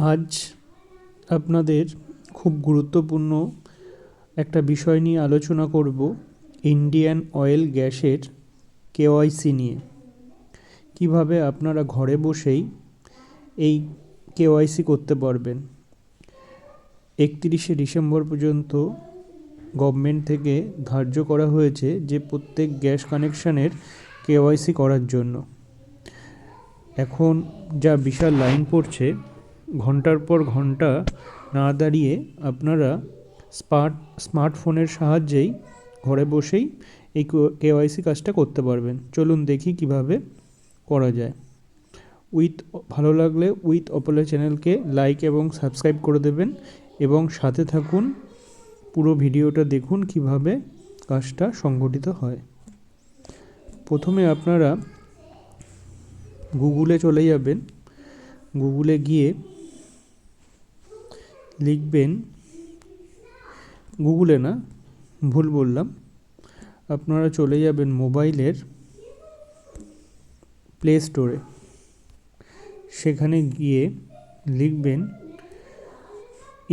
আজ আপনাদের খুব গুরুত্বপূর্ণ একটা বিষয় নিয়ে আলোচনা করব, ইন্ডিয়ান অয়েল গ্যাসের কেওয়াইসি নিয়ে। কিভাবে আপনারা ঘরে বসেই এই কেওয়াইসি করতে পারবেন। 31শে ডিসেম্বর পর্যন্ত গভর্নমেন্ট থেকে ধার্য করা হয়েছে যে প্রত্যেক গ্যাস কানেকশানের কেওয়াইসি করার জন্য। এখন যা বিশাল লাইন পড়ছে, ঘন্টার পর ঘন্টা না দাঁড়িয়ে আপনারা স্মার্টফোনের সাহায্যেই ঘরে বসেই এই কেওয়াইসি কাজটা করতে পারবেন। চলুন দেখি কিভাবে করা যায়। ভালো লাগলে উইথ অপোলো চ্যানেলকে লাইক এবং সাবস্ক্রাইব করে দেবেন এবং সাথে থাকুন, পুরো ভিডিওটা দেখুন কিভাবে কাজটা সংগঠিত হয়। প্রথমে আপনারা গুগলে চলে যাবেন। গুগলে গিয়ে লিখবেন, গুগলে না, ভুল বললাম, আপনারা চলে যাবেন মোবাইলের প্লে স্টোরে। সেখানে গিয়ে লিখবেন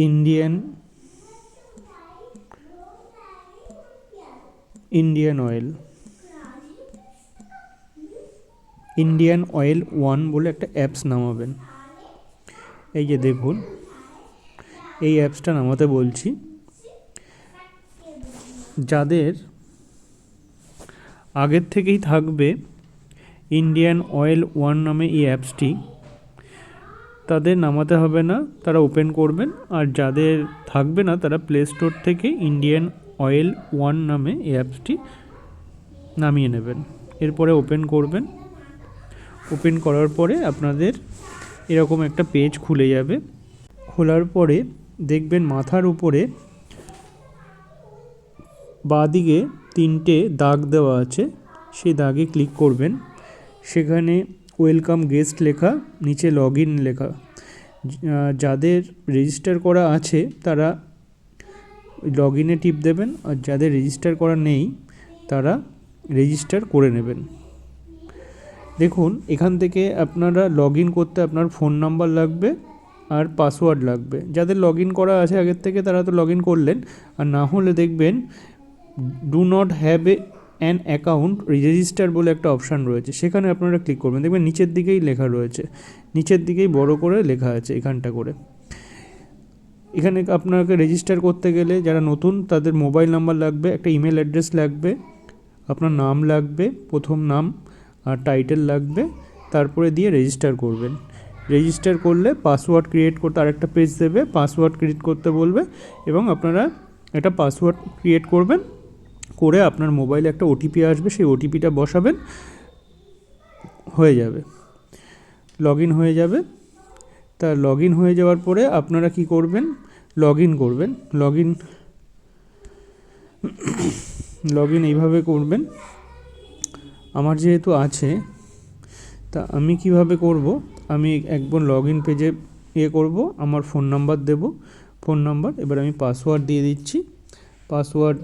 ইন্ডিয়ান অয়েল 1 বলে একটা অ্যাপস নামাবেন। এই যে দেখুন, এই অ্যাপসটা নামাতে বলছি। যাদের আগের থেকেই থাকবে ইন্ডিয়ান অয়েল 1 নামে এই অ্যাপসটি, তাদের নামাতে হবে না, তারা ওপেন করবেন। আর যাদের থাকবে না, তারা প্লে স্টোর থেকে ইন্ডিয়ান অয়েল 1 নামে এই অ্যাপসটি নামিয়ে নেবেন। এরপরে ওপেন করবেন। ওপেন করার পরে আপনাদের এরকম একটা পেজ খুলে যাবে। খোলার পরে দেখবেন মাথার উপরে বাঁদিকে 3টে দাগ দেওয়া আছে, সেই দাগে ক্লিক করবেন। সেখানে ওয়েলকাম গেস্ট লেখা, নিচে লগ ইন লেখা। যাদের রেজিস্টার করা আছে তারা লগ ইনে টিপ দেবেন, আর যাদের রেজিস্টার করা নেই তারা রেজিস্টার করে নেবেন। দেখুন, এখান থেকে আপনারা লগ ইন করতে আপনার ফোন নাম্বার লাগবে আর পাসওয়ার্ড লাগবে। যাদের লগ ইন করা আছে আগের থেকে তারা তো লগ ইন করলেন, আর না হলে দেখবেন do not have an account register বলে একটা অপশান রয়েছে, সেখানে আপনারা ক্লিক করবেন। দেখবেন নিচের দিকেই লেখা রয়েছে, নিচের দিকেই বড় করে লেখা আছে এখানটা করে। এখানে আপনাকে রেজিস্টার করতে গেলে যারা নতুন তাদের মোবাইল নাম্বার লাগবে, একটা ইমেল অ্যাড্রেস লাগবে, আপনার নাম লাগবে, প্রথম নাম আর টাইটেল লাগবে, তারপরে দিয়ে রেজিস্টার করবেন। রেজিস্টার করলে পাসওয়ার্ড ক্রিয়েট করতে আরেকটা পেজ দেবে, পাসওয়ার্ড ক্রিয়েট করতে বলবে এবং আপনারা একটা পাসওয়ার্ড ক্রিয়েট করবেন। করে আপনার মোবাইলে একটা ওটিপি আসবে, সেই ওটিপিটা বসাবেন, হয়ে যাবে, লগ ইন হয়ে যাবে। তা লগ ইন হয়ে যাওয়ার পরে আপনারা কি করবেন, লগ ইন করবেন। লগ ইন এইভাবে করবেন। আমার যেহেতু আছে, তা আমি কিভাবে করব, আমি একবার লগ ইন পেজে করব, আমার ফোন নাম্বার দেব, ফোন নাম্বার, এবার আমি পাসওয়ার্ড দিয়ে দিচ্ছি। পাসওয়ার্ড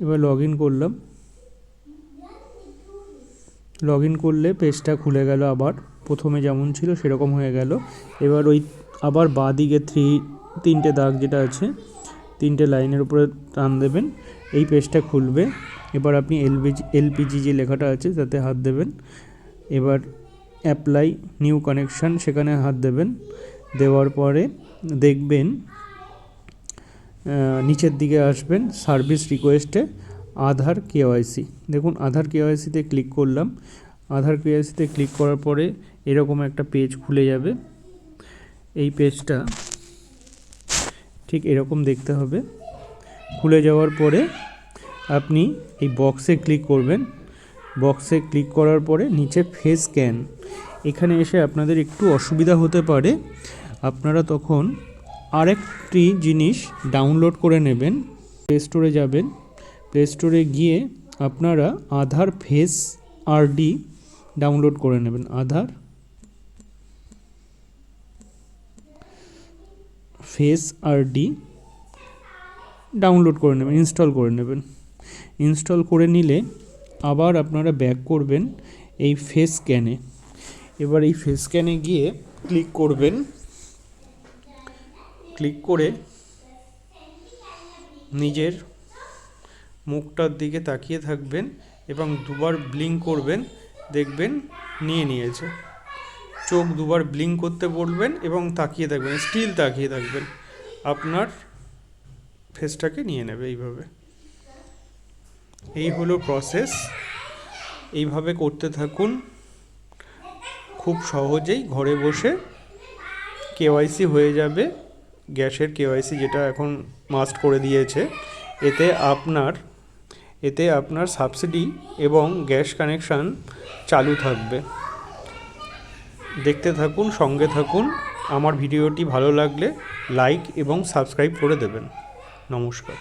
এবার লগ ইন করলাম। লগ ইন করলে পেজটা খুলে গেল, আবার প্রথমে যেমন ছিল সেরকম হয়ে গেল। এবার ওই আবার বাঁদিকে 3টে দাগ যেটা আছে, 3টে লাইনের উপরে টান দেবেন, এই পেজটা খুলবে। এবার আপনি এলপিজি যে লেখাটা আছে তাতে হাত দেবেন। এবার অ্যাপ্লাই নিউ কানেকশান, সেখানে হাত দেবেন। দেওয়ার পরে দেখবেন নিচের দিকে আসবেন, সার্ভিস রিকোয়েস্টে আধার কেওয়াইসি। দেখুন, আধার কেওয়াইসিতে ক্লিক করলাম। আধার কেওয়াইসিতে ক্লিক করার পরে এরকম একটা পেজ খুলে যাবে। এই পেজটা ঠিক এরকম দেখতে হবে। খুলে যাওয়ার পরে আপনি এই বক্সে ক্লিক করবেন। বক্সে ক্লিক করার পরে নিচে ফেস স্ক্যান, এখানে এসে আপনাদের একটু অসুবিধা হতে পারে। আপনারা তখন আরেকটি জিনিস ডাউনলোড করে নেবেন। প্লে স্টোরে যাবেন, প্লে স্টোরে গিয়ে আপনারা আধার ফেস আরডি ডাউনলোড করে নেবেন। আধার ফেস আরডি ডাউনলোড করে নেবেন, ইনস্টল করে নেবেন। ইনস্টল করে নিলে আবার আপনারা ব্যাক করবেন এই ফেস স্ক্যানে। এবার এই ফেস স্ক্যানে গিয়ে ক্লিক করবেন। ক্লিক করে নিজের মুখটার দিকে তাকিয়ে থাকবেন এবং দুবার ব্লিঙ্ক করবেন, দেখবেন নিয়ে নিয়েছে। চোখ দুবার ব্লিঙ্ক করতে বলবেন এবং তাকিয়ে থাকবেন, স্টিল তাকিয়ে থাকবেন, আপনার ফেসটাকে নিয়ে নেবে এইভাবে। এই হলো প্রসেস, এইভাবে করতে থাকুন। খুব সহজেই ঘরে বসে কেওয়াইসি হয়ে যাবে, গ্যাসের কেওয়াইসি যেটা এখন মাস্ট করে দিয়েছে। এতে আপনার সাবসিডি এবং গ্যাস কানেকশান চালু থাকবে। দেখতে থাকুন, সঙ্গে থাকুন। আমার ভিডিওটি ভালো লাগলে লাইক এবং সাবস্ক্রাইব করে দেবেন। নমস্কার।